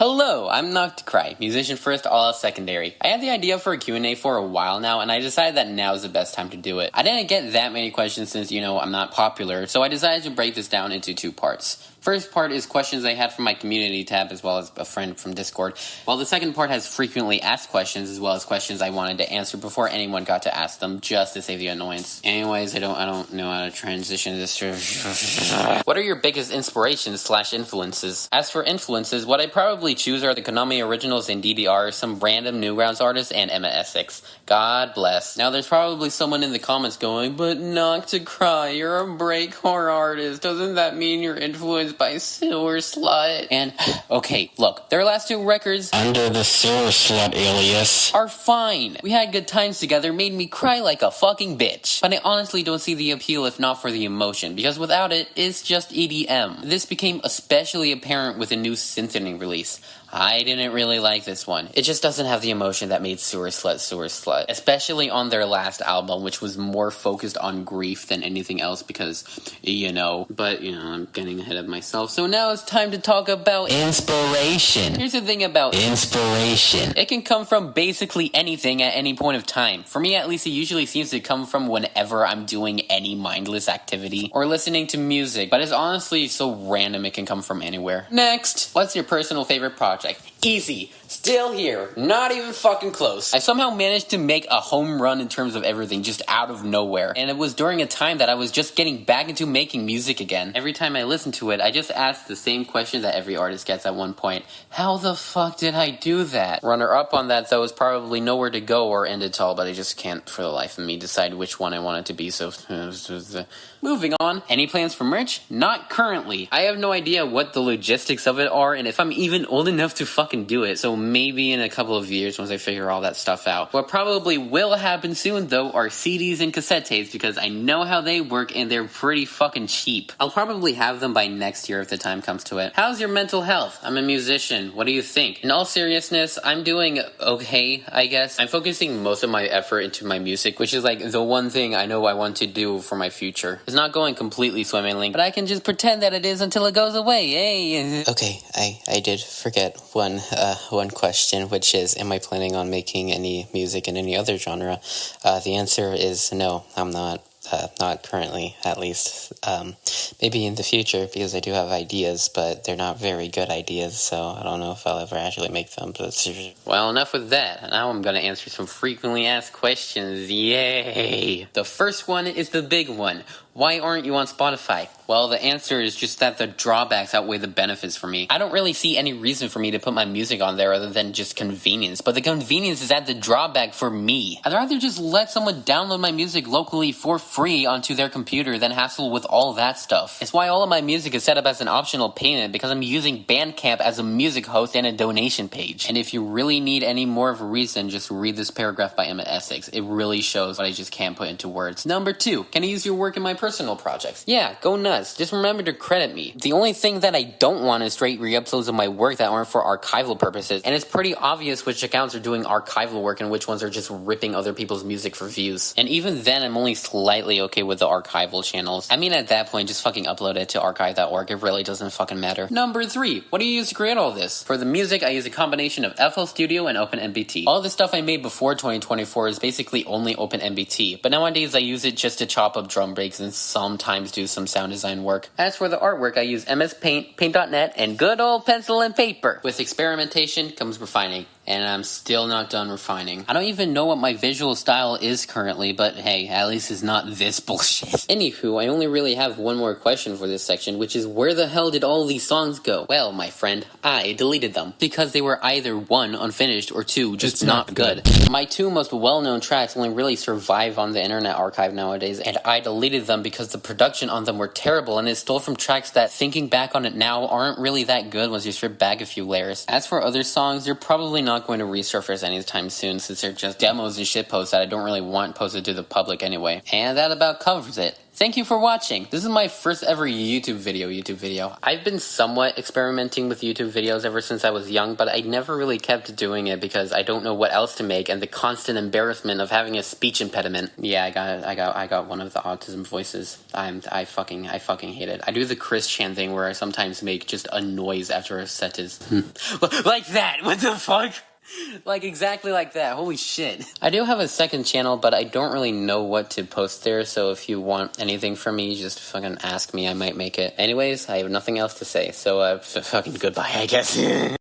Hello, I'm NOCTACRY, musician first, all else secondary. I had the idea for a Q&A for a while now, and I decided that now is the best time to do it. I didn't get that many questions since, I'm not popular, so I decided to break this down into two parts. First part is questions I had from my community tab as well as a friend from Discord, while the second part has frequently asked questions as well as questions I wanted to answer before anyone got to ask them, just to save the annoyance. Anyways, I don't know how to transition this to... What are your biggest inspirations/influences? As for influences, what I probably choose are the Konami originals and DDR, some random Newgrounds artists, and Emma Essex. God bless. Now there's probably someone in the comments going, but NOCTACRY, you're a breakcore artist, doesn't that mean you're influenced by Sewer Slut? And, okay, look, their last two records, under the Sewer Slut alias, are fine. We had good times together, made me cry like a fucking bitch. But I honestly don't see the appeal if not for the emotion, because without it, it's just EDM. This became especially apparent with a new synthing release. I didn't really like this one. It just doesn't have the emotion that made Sewer Slut, especially on their last album, which was more focused on grief than anything else because, but, I'm getting ahead of myself. So now it's time to talk about inspiration. Here's the thing about inspiration. It can come from basically anything at any point of time. For me, at least, it usually seems to come from whenever I'm doing any mindless activity or listening to music, but it's honestly so random it can come from anywhere. Next, what's your personal favorite project? Easy. Still here. Not even fucking close. I somehow managed to make a home run in terms of everything, just out of nowhere. And it was during a time that I was just getting back into making music again. Every time I listen to it, I just ask the same question that every artist gets at one point. How the fuck did I do that? Runner-up on that, though, is probably Nowhere to Go or End It All, but I just can't, for the life of me, decide which one I want it to be, so... Moving on. Any plans for merch? Not currently. I have no idea what the logistics of it are, and if I'm even old enough to fucking do it, so maybe in a couple of years once I figure all that stuff out. What probably will happen soon, though, are CDs and cassette tapes, because I know how they work, and they're pretty fucking cheap. I'll probably have them by next year if the time comes to it. How's your mental health? I'm a musician. What do you think? In all seriousness, I'm doing okay, I guess. I'm focusing most of my effort into my music, which is like the one thing I know I want to do for my future. It's not going completely swimmingly, but I can just pretend that it is until it goes away, hey! Okay, I did forget one question, which is, am I planning on making any music in any other genre? The answer is no, I'm not. Not currently, at least. Maybe in the future, because I do have ideas, but they're not very good ideas, so I don't know if I'll ever actually make them. But well, enough with that. Now I'm gonna answer some frequently asked questions. Yay! The first one is the big one. Why aren't you on Spotify? Well, the answer is just that the drawbacks outweigh the benefits for me. I don't really see any reason for me to put my music on there other than just convenience, but the convenience is at the drawback for me. I'd rather just let someone download my music locally for free onto their computer than hassle with all that stuff. It's why all of my music is set up as an optional payment, because I'm using Bandcamp as a music host and a donation page. And if you really need any more of a reason, just read this paragraph by Emma Essex. It really shows what I just can't put into words. Number 2, can I use your work in my personal projects? Yeah, go nuts. Just remember to credit me. The only thing that I don't want is straight re-uploads of my work that aren't for archival purposes, and it's pretty obvious which accounts are doing archival work and which ones are just ripping other people's music for views. And even then, I'm only slightly okay with the archival channels. I mean, at that point, just fucking upload it to archive.org. It really doesn't fucking matter. Number 3, what do you use to create all this? For the music, I use a combination of FL Studio and OpenMBT. All the stuff I made before 2024 is basically only OpenMBT, but nowadays I use it just to chop up drum breaks and sometimes do some sound design work. As for the artwork, I use MS Paint, Paint.net, and good old pencil and paper. With experimentation comes refining, and I'm still not done refining. I don't even know what my visual style is currently, but hey, at least it's not this bullshit. Anywho, I only really have one more question for this section, which is, where the hell did all these songs go? Well, my friend, I deleted them, because they were either 1, unfinished, or 2, just not good. My 2 most well-known tracks only really survive on the Internet Archive nowadays, and I deleted them because the production on them were terrible, and it stole from tracks that, thinking back on it now, aren't really that good once you strip back a few layers. As for other songs, they're probably not going to resurface anytime soon, since they're just demos and shitposts that I don't really want posted to the public anyway. And that about covers it. Thank you for watching. This is my first ever YouTube video. I've been somewhat experimenting with YouTube videos ever since I was young, but I never really kept doing it because I don't know what else to make and the constant embarrassment of having a speech impediment. Yeah, I got one of the autism voices. I fucking hate it. I do the Chris Chan thing where I sometimes make just a noise after a sentence. Like that. What the fuck? Like exactly like that. Holy shit. I do have a second channel, but I don't really know what to post there, so if you want anything from me, just fucking ask me. I might make it. Anyways, I have nothing else to say, so fucking goodbye, I guess.